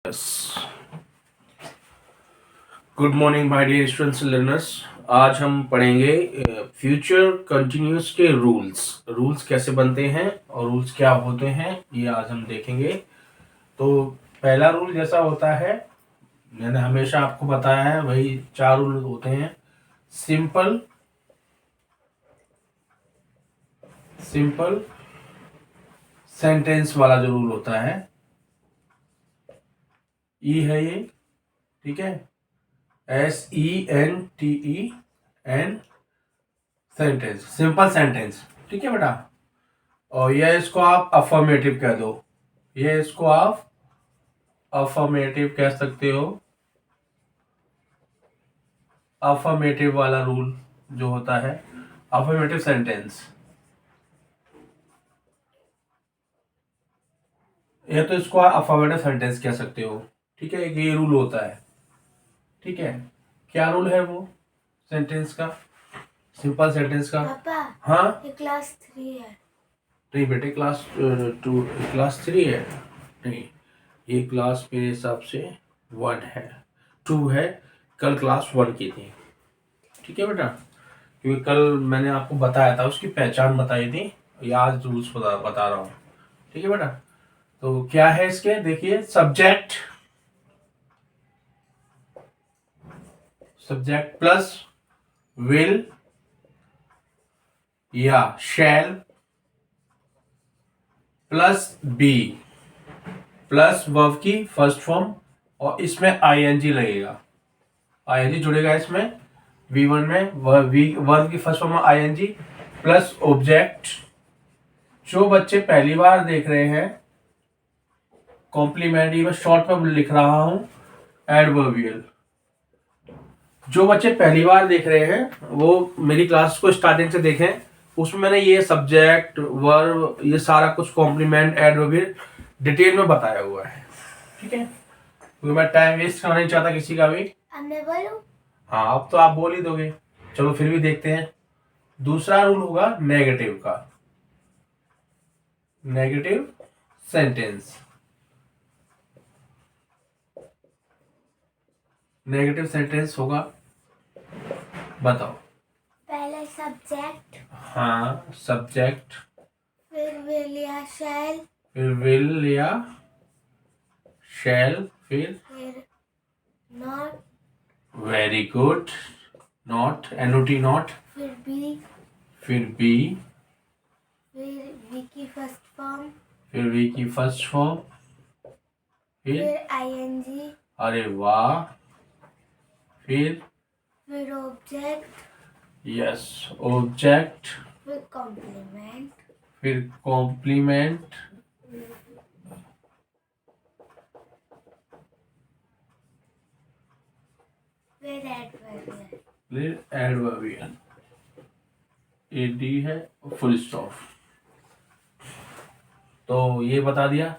Yes. Good morning my dear students learners. आज हम पढ़ेंगे फ्यूचर कंटिन्यूस के रूल्स कैसे बनते हैं और रूल्स क्या होते हैं, ये आज हम देखेंगे। तो पहला रूल जैसा होता है, मैंने हमेशा आपको बताया है, वही 4 रूल होते हैं। सिंपल सिंपल सेंटेंस वाला जो रूल होता है, ई है ये, ठीक है। SENTEN सेंटेंस, सिंपल सेंटेंस, ठीक है बेटा। और ये इसको आप अफर्मेटिव कह दो, ये इसको आप अफर्मेटिव कह सकते हो। अफर्मेटिव वाला रूल जो होता है, अफर्मेटिव सेंटेंस, ये तो इसको आप अफर्मेटिव सेंटेंस कह सकते हो, ठीक है। ये रूल होता है, ठीक है। क्या रूल है वो सेंटेंस का, सिंपल सेंटेंस का? पापा, हाँ, ये क्लास 3 है। नहीं बेटे, क्लास 2, क्लास 3 है। नहीं, ये क्लास मेरे हिसाब से 1 है, 2 है। कल क्लास 1 की थी, ठीक है बेटा। क्योंकि कल मैंने आपको बताया था, उसकी पहचान बताई थी, ये आज रूल्स बता रहा हूँ, ठीक है बेटा। तो क्या है इसके, देखिए, सब्जेक्ट प्लस विल या shall plus be plus verb की फर्स्ट फॉर्म, और इसमें आईएनजी लगेगा, आईएनजी जुड़ेगा इसमें। V1 में वर्ब की फर्स्ट फॉर्म में आईएनजी प्लस ऑब्जेक्ट। जो बच्चे पहली बार देख रहे हैं, कॉम्प्लीमेंट, ये मैं शॉर्ट में लिख रहा हूं, एडवर्बियल। जो बच्चे पहली बार देख रहे हैं वो मेरी क्लास को स्टार्टिंग से देखें, उसमें मैंने ये सब्जेक्ट, वर्ब, ये सारा कुछ, कॉम्प्लीमेंट, एडवर्बियल डिटेल में बताया हुआ है, ठीक है। क्योंकि मैं टाइम वेस्ट करना नहीं चाहता किसी का भी। अब मैं बोलूं? हाँ, अब तो आप बोल ही दोगे, चलो फिर भी देखते हैं। दूसरा रूल होगा नेगेटिव का, नेगेटिव सेंटेंस। नेगेटिव सेंटेंस होगा, बताओ। पहले सब्जेक्ट, हाँ, सब्जेक्ट, फिर विल या शैल, फिर विल या शैल, फिर not, very good, not, NOT not, फिर बी, फिर बी, फिर बी की फर्स्ट फॉर्म, फिर वी की फर्स्ट फॉर्म, फिर आईएनजी, अरे वाह, फिर ऑब्जेक्ट, यस, ऑब्जेक्ट, फिर कॉम्प्लीमेंट, फिर कॉम्प्लीमेंट, फिर एडवर्बियल। फिर एडवर्बियल, एडी है, फुल स्टॉप। तो ये बता दिया,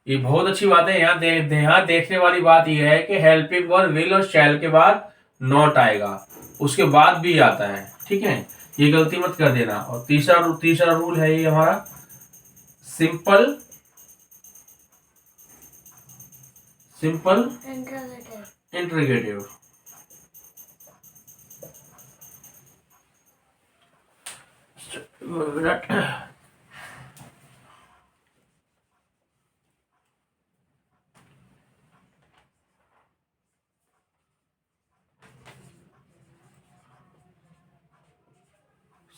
ये बहुत अच्छी बात है। यहाँ देखने वाली बात ये है कि हेल्पिंग वर्ब विल और शैल के बाद नॉट आएगा, उसके बाद भी आता है, ठीक है। ये गलती मत कर देना। और तीसरा रूल है ये हमारा, simple interrogative.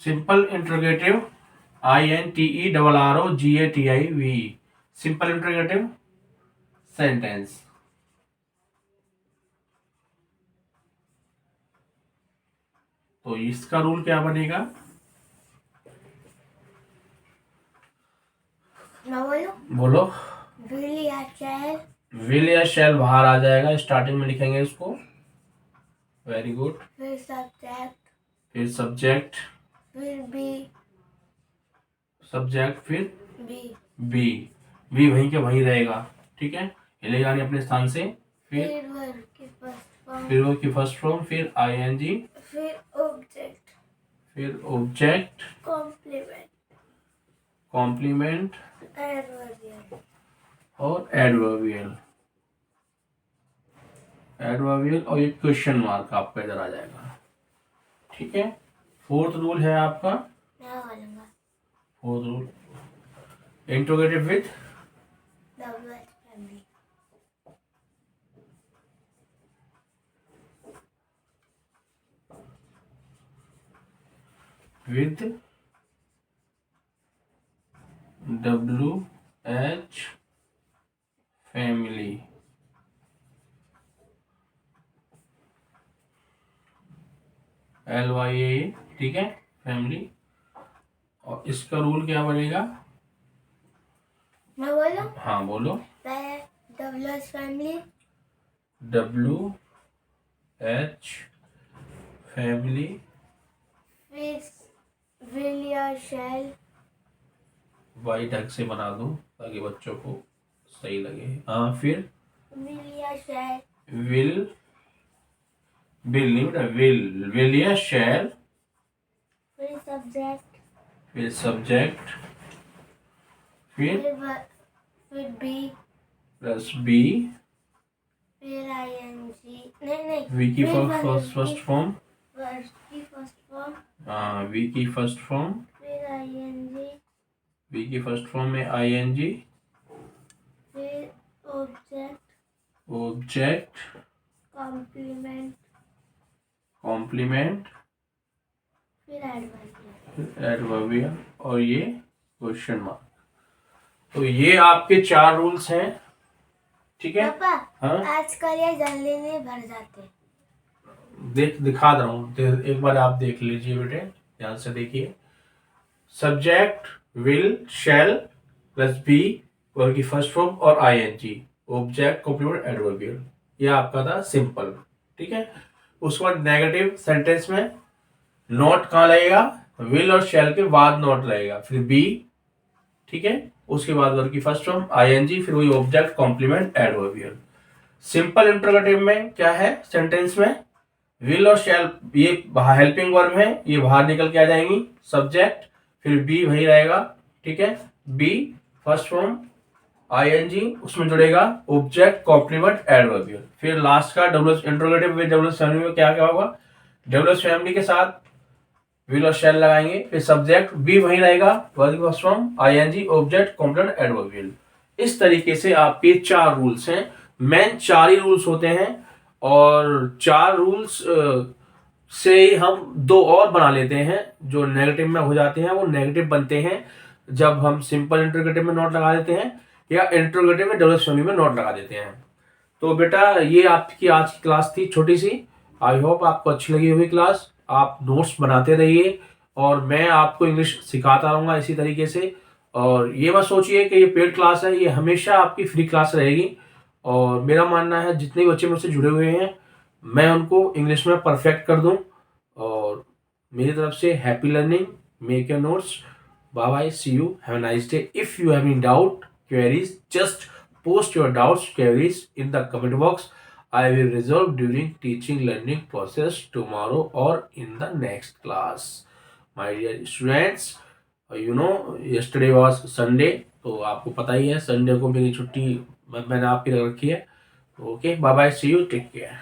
Simple interrogative, INTERROGATIV, simple interrogative sentence. तो इसका रूल क्या बनेगा? मैं बोलूं? बोलो। विल या शैल, विल या शैल बाहर आ जाएगा, स्टार्टिंग में लिखेंगे इसको, वेरी गुड। फिर सब्जेक्ट, फिर सब्जेक्ट, फिर बी, सब्जेक्ट, फिर बी, बी, बी वहीं के वहीं रहेगा, ठीक है, हिलेगा नहीं अपने स्थान से। फिर वर्ब की फर्स्ट फॉर्म, फिर वो की फर्स्ट फॉर्म, फिर आईएनजी, फिर ऑब्जेक्ट, फिर ऑब्जेक्ट, कॉम्प्लीमेंट, कॉम्प्लीमेंट एडवर्बियल। और एडवर्बियल। एडवर्बियल और ये क्वेश्चन मार्क आपका इधर आ जाएगा, ठीक है। फोर्थ रूल है आपका, मैं बोलूंगा fourth rule, interrogative with WH family. With WH family. LYA, ठीक है, फैमिली। और इसका रूल क्या बनेगा? मैं बोलूं? हाँ बोलो। पहले WH फैमिली, WH फैमिली, फिर will या shall, वाई ढंग से बना दूं ताकि बच्चों को सही लगे। हाँ, फिर will या shall, विल, विल नहीं बेटा, विल या शैल, फिर subject, फिर सब्जेक्ट, फिर फिर be, प्लस बी, फिर ing, नहीं वी की फिर फर्स्ट फॉर्म, वर्ब की फर्स्ट फॉर्म, हाँ वी की फर्स्ट फॉर्म, फिर ing, वी की फर्स्ट फॉर्म में आईएनजी, फिर ऑब्जेक्ट, ऑब्जेक्ट, कॉम्प्लीमेंट, कॉम्प्लीमेंट, फिर एडवर्बियल। एडवर्बियल और ये क्वेश्चन मार्क। तो ये आपके 4 रूल्स हैं, ठीक है। पापा, हाँ, आजकल ये जल्दी नहीं भर जाते। दिखा दे रहा हूँ, एक बार आप देख लीजिए बेटे, ध्यान से देखिए। Subject will shall plus be verb की फर्स्ट फॉर्म और आईएनजी, ऑब्जेक्ट कॉम्प्लीमेंट एडवर्बियल, ये आपका था सिंपल, ठीक है। उसके बाद नेगेटिव सेंटेंस में नॉट कहाँ लगेगा? विल और शैल के बाद नॉट लगेगा, फिर बी, ठीक है। उसके बाद वर्ब की फर्स्ट फॉर्म आईएनजी, फिर वही object complement adverbial. Simple interrogative में क्या है? सेंटेंस में विल और शैल ये हेल्पिंग वर्ब है, ये बाहर निकल के आ जाएंगी, सब्जेक्ट, फिर बी वही रहेगा, ठीक है। बी फर्स्ट फॉर्म आईएनजी, उसमें जुड़ेगा ऑब्जेक्ट कॉम्प्लीमेंट एडवर्बियल। फिर लास्ट का WH interrogative with WH family में क्या क्या होगा? डब्ल्यूएच फैमिली के साथ विल और शैल लगाएंगे, फिर सब्जेक्ट बी वही रहेगा, verb first form ING, object complement adverbial. इस तरीके से आपके 4 रूल्स हैं, मेन 4 ही रूल्स होते हैं, और 4 रूल्स से ही हम 2 और बना लेते हैं जो नेगेटिव में हो जाते हैं। वो नेगेटिव बनते हैं जब हम सिंपल इंटरोगेटिव में नॉट लगा देते हैं या इंटरोगेटिव में डब्ल्यूएच फैमिली में नॉट लगा देते हैं। तो बेटा ये आपकी आज की क्लास थी, छोटी सी। आई होप आपको अच्छी लगी होगी क्लास। आप नोट्स बनाते रहिए और मैं आपको इंग्लिश सिखाता रहूँगा इसी तरीके से। और ये मत सोचिए कि ये पेड क्लास है, ये हमेशा आपकी फ्री क्लास रहेगी। और मेरा मानना है जितने बच्चे मुझसे जुड़े हुए हैं मैं उनको इंग्लिश में परफेक्ट कर दूं। और मेरी तरफ से happy learning, make your notes, bye bye, see you, have a nice day. If you have any doubt, queries, just post your doubts, queries in the comment box. I will resolve during teaching learning process tomorrow or in the next class. My dear students, you know yesterday was Sunday, तो आपको पता ही है Sunday को मेरी छुट्टी मैंने आपकी रख रखी है। Okay, bye bye, see you, take care.